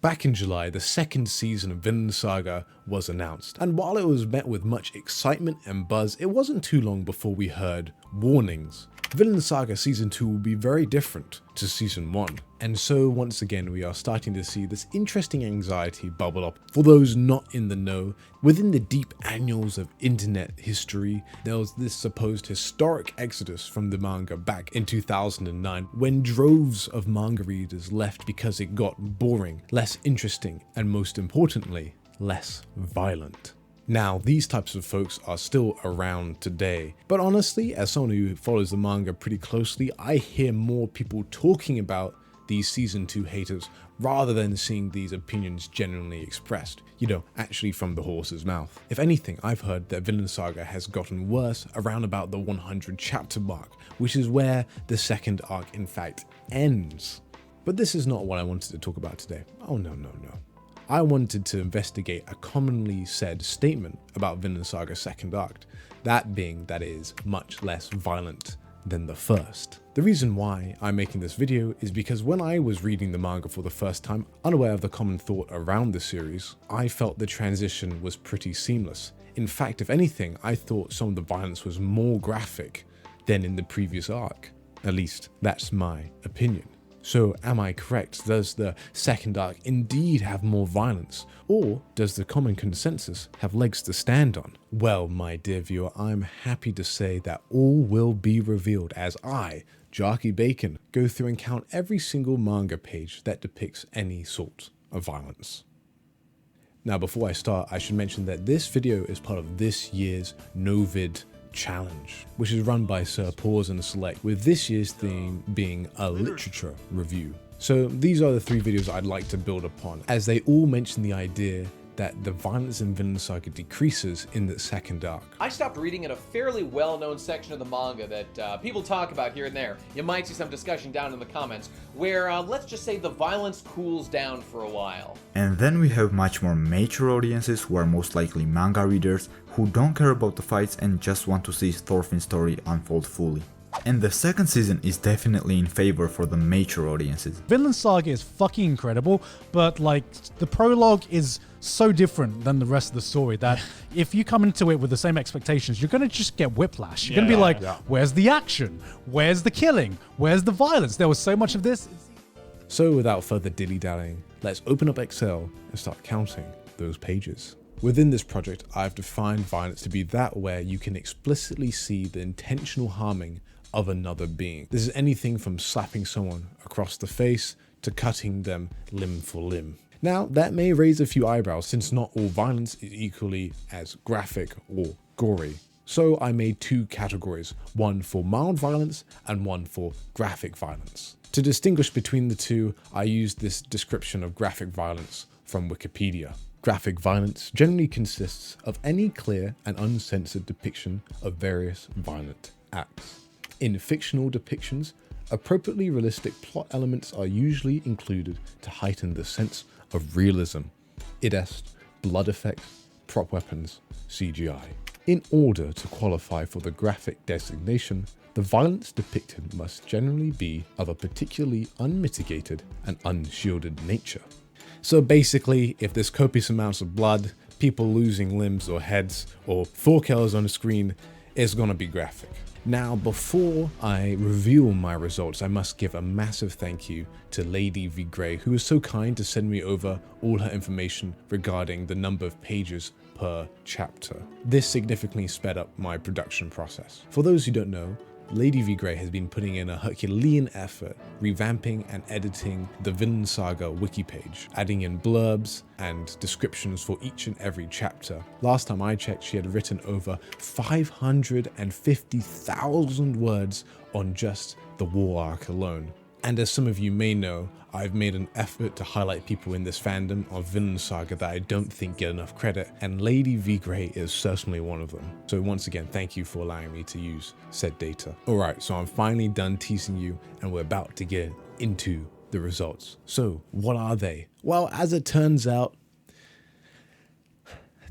Back in July, the second season of Vinland Saga was announced, and while it was met with much excitement and buzz, it wasn't too long before we heard warnings. Vinland Saga Season 2 will be very different to Season 1, and so once again we are starting to see this interesting anxiety bubble up. For those not in the know, within the deep annals of internet history, there was this supposed historic exodus from the manga back in 2009, when droves of manga readers left because it got boring, less interesting, and most importantly, less violent. Now, these types of folks are still around today, but honestly, as someone who follows the manga pretty closely, I hear more people talking about these Season 2 haters rather than seeing these opinions genuinely expressed, actually from the horse's mouth. If anything, I've heard that Vinland Saga has gotten worse around about the 100 chapter mark, which is where the second arc in fact ends. But this is not what I wanted to talk about today. Oh no. I wanted to investigate a commonly said statement about Vinland Saga's second arc, that being that it is much less violent than the first. The reason why I'm making this video is because when I was reading the manga for the first time, unaware of the common thought around the series, I felt the transition was pretty seamless. In fact, if anything, I thought some of the violence was more graphic than in the previous arc. At least, that's my opinion. So am I correct? Does the second arc indeed have more violence? Or does the common consensus have legs to stand on? Well, my dear viewer, I'm happy to say that all will be revealed as I, Jarky Bacon, go through and count every single manga page that depicts any sort of violence. Now, before I start, I should mention that this video is part of this year's NOVID challenge, which is run by Sir Pause and Select, with this year's theme being a literature review. So these are the three videos I'd like to build upon, as they all mention the idea that the violence in Vinland Saga decreases in the second arc. I stopped reading in a fairly well-known section of the manga that people talk about here and there. You might see some discussion down in the comments where, let's just say, the violence cools down for a while. And then we have much more mature audiences who are most likely manga readers who don't care about the fights and just want to see Thorfinn's story unfold fully. And the second season is definitely in favor for the mature audiences. Vinland Saga is fucking incredible, but the prologue is so different than the rest of the story that if you come into it with the same expectations, you're gonna just get whiplash. You're gonna be like, where's the action? Where's the killing? Where's the violence? There was so much of this. So without further dilly-dallying, let's open up Excel and start counting those pages. Within this project, I've defined violence to be that where you can explicitly see the intentional harming of another being. This is anything from slapping someone across the face to cutting them limb for limb. Now, that may raise a few eyebrows since not all violence is equally as graphic or gory. So I made two categories, one for mild violence and one for graphic violence. To distinguish between the two, I used this description of graphic violence from Wikipedia. Graphic violence generally consists of any clear and uncensored depiction of various violent acts. In fictional depictions, appropriately realistic plot elements are usually included to heighten the sense of realism, i.e., blood effects, prop weapons, CGI. In order to qualify for the graphic designation, the violence depicted must generally be of a particularly unmitigated and unshielded nature. So basically, if there's copious amounts of blood, people losing limbs or heads, or forecals on the screen, it's gonna be graphic. Now, before I reveal my results, I must give a massive thank you to Lady V Grey, who was so kind to send me over all her information regarding the number of pages per chapter. This significantly sped up my production process. For those who don't know, Lady V Grey has been putting in a Herculean effort revamping and editing the Vinland Saga wiki page, adding in blurbs and descriptions for each and every chapter. Last time I checked, she had written over 550,000 words on just the war arc alone. And as some of you may know, I've made an effort to highlight people in this fandom of Vinland Saga that I don't think get enough credit, and Lady V Grey is certainly one of them. So once again, thank you for allowing me to use said data. Alright, so I'm finally done teasing you, and we're about to get into the results. So what are they? Well, as it turns out,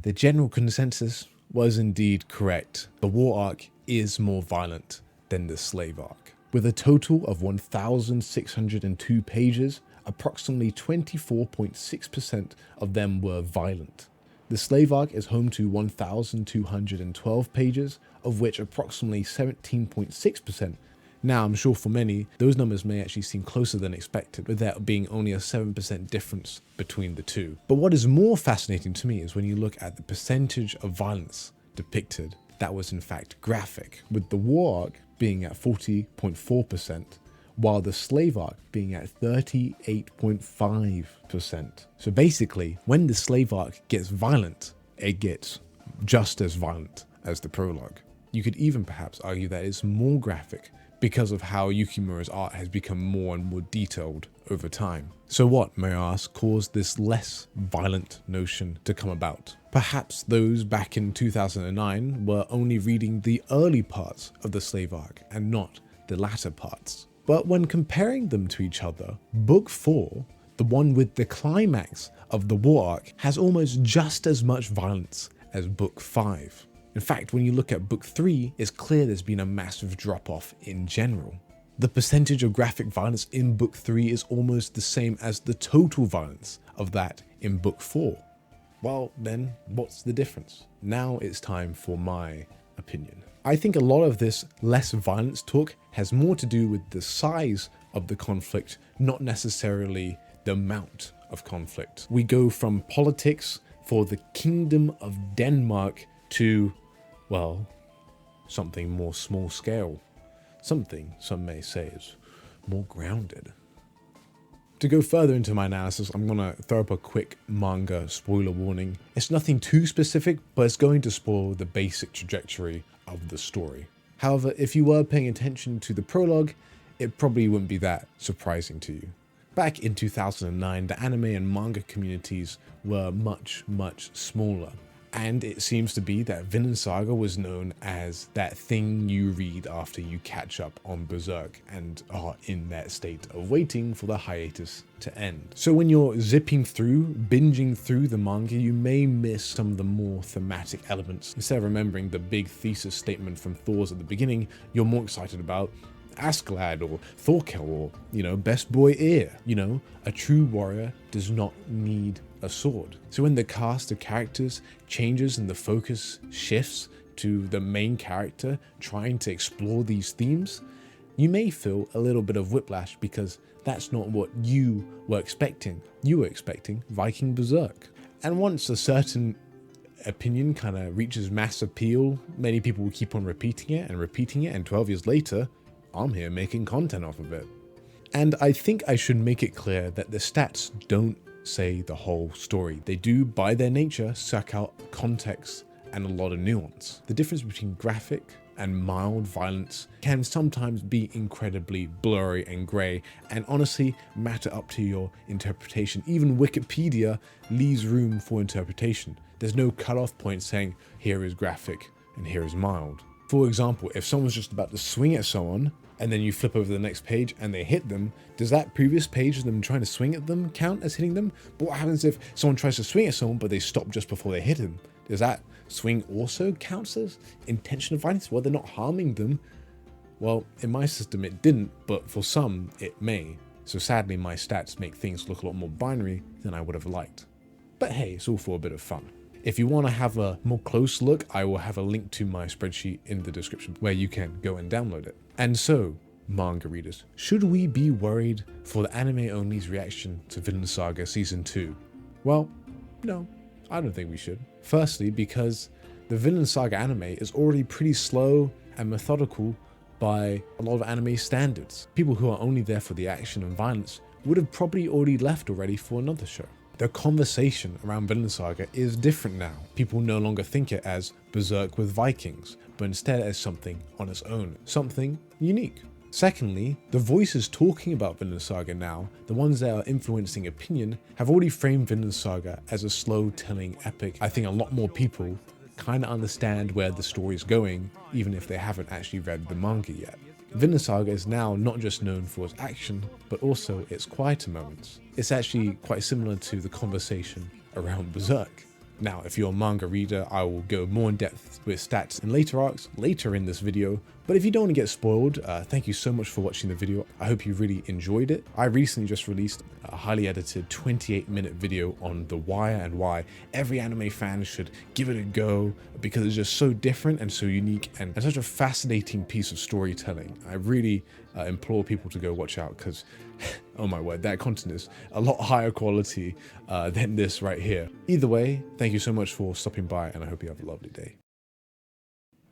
the general consensus was indeed correct. The war arc is more violent than the slave arc. With a total of 1,602 pages, approximately 24.6% of them were violent. The slave arc is home to 1,212 pages, of which approximately 17.6%. Now, I'm sure for many, those numbers may actually seem closer than expected, with there being only a 7% difference between the two. But what is more fascinating to me is when you look at the percentage of violence depicted that was in fact graphic, with the war arc being at 40.4%, while the slave arc being at 38.5%. So basically, when the slave arc gets violent, it gets just as violent as the prologue. You could even perhaps argue that it's more graphic because of how Yukimura's art has become more and more detailed over time. So what, may I ask, caused this less violent notion to come about? Perhaps those back in 2009 were only reading the early parts of the slave arc and not the latter parts. But when comparing them to each other, Book 4, the one with the climax of the war arc, has almost just as much violence as Book 5. In fact, when you look at Book 3, it's clear there's been a massive drop-off in general. The percentage of graphic violence in Book 3 is almost the same as the total violence of that in Book 4. Well, then, what's the difference? Now it's time for my opinion. I think a lot of this less violence talk has more to do with the size of the conflict, not necessarily the amount of conflict. We go from politics for the Kingdom of Denmark to, well, something more small scale. Something some may say is more grounded. To go further into my analysis, I'm going to throw up a quick manga spoiler warning. It's nothing too specific, but it's going to spoil the basic trajectory of the story. However, if you were paying attention to the prologue, it probably wouldn't be that surprising to you. Back in 2009, the anime and manga communities were much, much smaller. And it seems to be that Vinland Saga was known as that thing you read after you catch up on Berserk and are in that state of waiting for the hiatus to end. So when you're zipping through, binging through the manga, you may miss some of the more thematic elements. Instead of remembering the big thesis statement from Thor's at the beginning, you're more excited about Askeladd or Thorkel or, Best Boy Ear. A true warrior does not need a sword. So when the cast of characters changes and the focus shifts to the main character trying to explore these themes, you may feel a little bit of whiplash because that's not what you were expecting. You were expecting Viking Berserk. And once a certain opinion kind of reaches mass appeal, many people will keep on repeating it, and 12 years later, I'm here making content off of it. And I think I should make it clear that the stats don't say the whole story. They do, by their nature, suck out context and a lot of nuance. The difference between graphic and mild violence can sometimes be incredibly blurry and grey, and honestly matter up to your interpretation. Even Wikipedia leaves room for interpretation. There's no cutoff point saying here is graphic and here is mild. For example, if someone's just about to swing at someone and then you flip over to the next page and they hit them, does that previous page of them trying to swing at them count as hitting them? But what happens if someone tries to swing at someone but they stop just before they hit him? Does that swing also count as intentional violence? Well, they're not harming them. Well, in my system it didn't, but for some it may. So sadly my stats make things look a lot more binary than I would have liked. But hey, it's all for a bit of fun. If you want to have a more close look, I will have a link to my spreadsheet in the description where you can go and download it. And so, manga readers, should we be worried for the anime only's reaction to Vinland Saga Season 2? Well, no, I don't think we should. Firstly, because the Vinland Saga anime is already pretty slow and methodical by a lot of anime standards. People who are only there for the action and violence would have probably already left already for another show. The conversation around Vinland Saga is different now. People no longer think it as Berserk with Vikings, but instead as something on its own, something unique. Secondly, the voices talking about Vinland Saga now, the ones that are influencing opinion, have already framed Vinland Saga as a slow-telling epic. I think a lot more people kind of understand where the story is going, even if they haven't actually read the manga yet. Vinland Saga is now not just known for its action, but also its quieter moments. It's actually quite similar to the conversation around Berserk. Now, if you're a manga reader, I will go more in depth with stats in later arcs later in this video, But if you don't want to get spoiled, thank you so much for watching the video. I hope you really enjoyed it. I recently just released a highly edited 28-minute video on The Wire and why every anime fan should give it a go, because it's just so different and so unique and such a fascinating piece of storytelling. I really implore people to go watch out, because oh my word, that content is a lot higher quality than this right here. Either way, thank you so much for stopping by, and I hope you have a lovely day.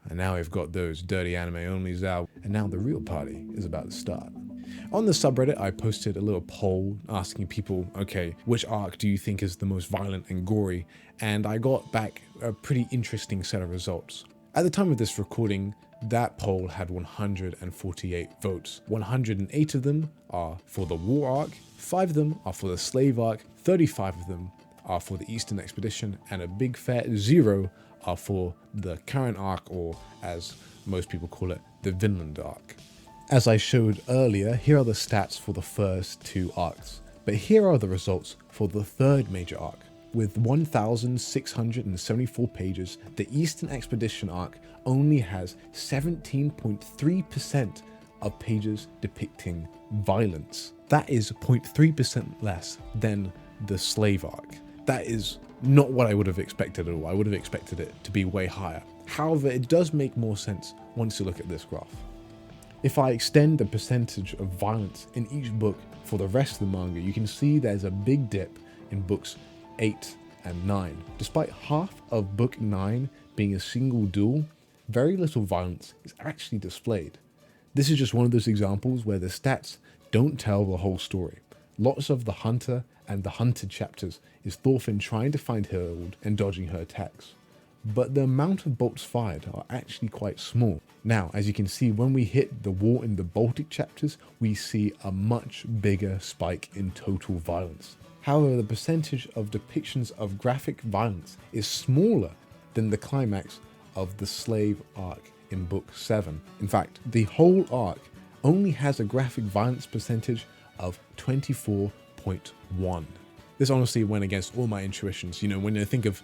And now we've got those dirty anime onlys out, and now the real party is about to start. On the subreddit, I posted a little poll asking people, okay, which arc do you think is the most violent and gory? And I got back a pretty interesting set of results. At the time of this recording, that poll had 148 votes. 108 of them are for the war arc, 5 of them are for the slave arc, 35 of them are for the Eastern Expedition, and a big fat 0 are for the current arc, or as most people call it, the Vinland arc. As I showed earlier, here are the stats for the first 2 arcs, but here are the results for the third major arc. With 1,674 pages, the Eastern Expedition arc only has 17.3% of pages depicting violence. That is 0.3% less than the slave arc. That is not what I would have expected at all. I would have expected it to be way higher. However, it does make more sense once you look at this graph. If I extend the percentage of violence in each book for the rest of the manga, you can see there's a big dip in books 8 and 9. Despite half of book 9 being a single duel, very little violence is actually displayed. This is just one of those examples where the stats don't tell the whole story. Lots of the hunter and the hunted chapters is Thorfinn trying to find Hild and dodging her attacks. But the amount of bolts fired are actually quite small. Now, as you can see, when we hit the war in the Baltic chapters, we see a much bigger spike in total violence. However, the percentage of depictions of graphic violence is smaller than the climax of the slave arc in book 7. In fact, the whole arc only has a graphic violence percentage of 24.1. This honestly went against all my intuitions. You know, when I think of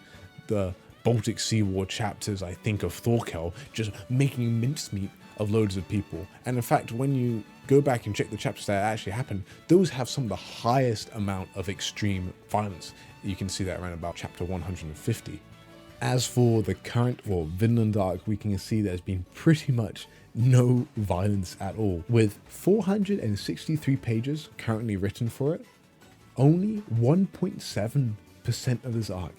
the Baltic Sea War chapters, I think of Thorkel just making mincemeat of loads of people. And in fact, when you go back and check the chapters that actually happened, those have some of the highest amount of extreme violence. You can see that around about chapter 150. As for the current, or Vinland arc, we can see there's been pretty much no violence at all. With 463 pages currently written for it, only 1.7% of this arc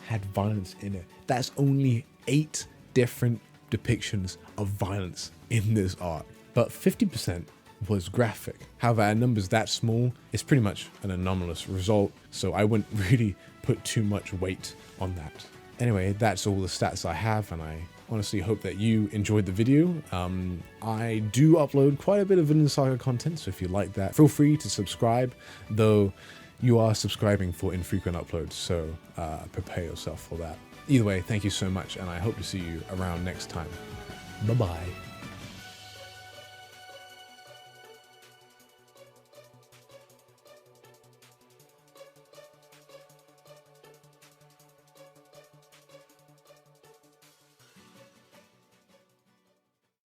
had violence in it. That's only 8 different depictions of violence in this arc. But 50% was graphic. However, at numbers that small, it's pretty much an anomalous result, so I wouldn't really put too much weight on that. Anyway, that's all the stats I have, and I honestly hope that you enjoyed the video. I do upload quite a bit of Vinland Saga content, so if you like that, feel free to subscribe, though you are subscribing for infrequent uploads, so prepare yourself for that. Either way, thank you so much, and I hope to see you around next time. Bye-bye.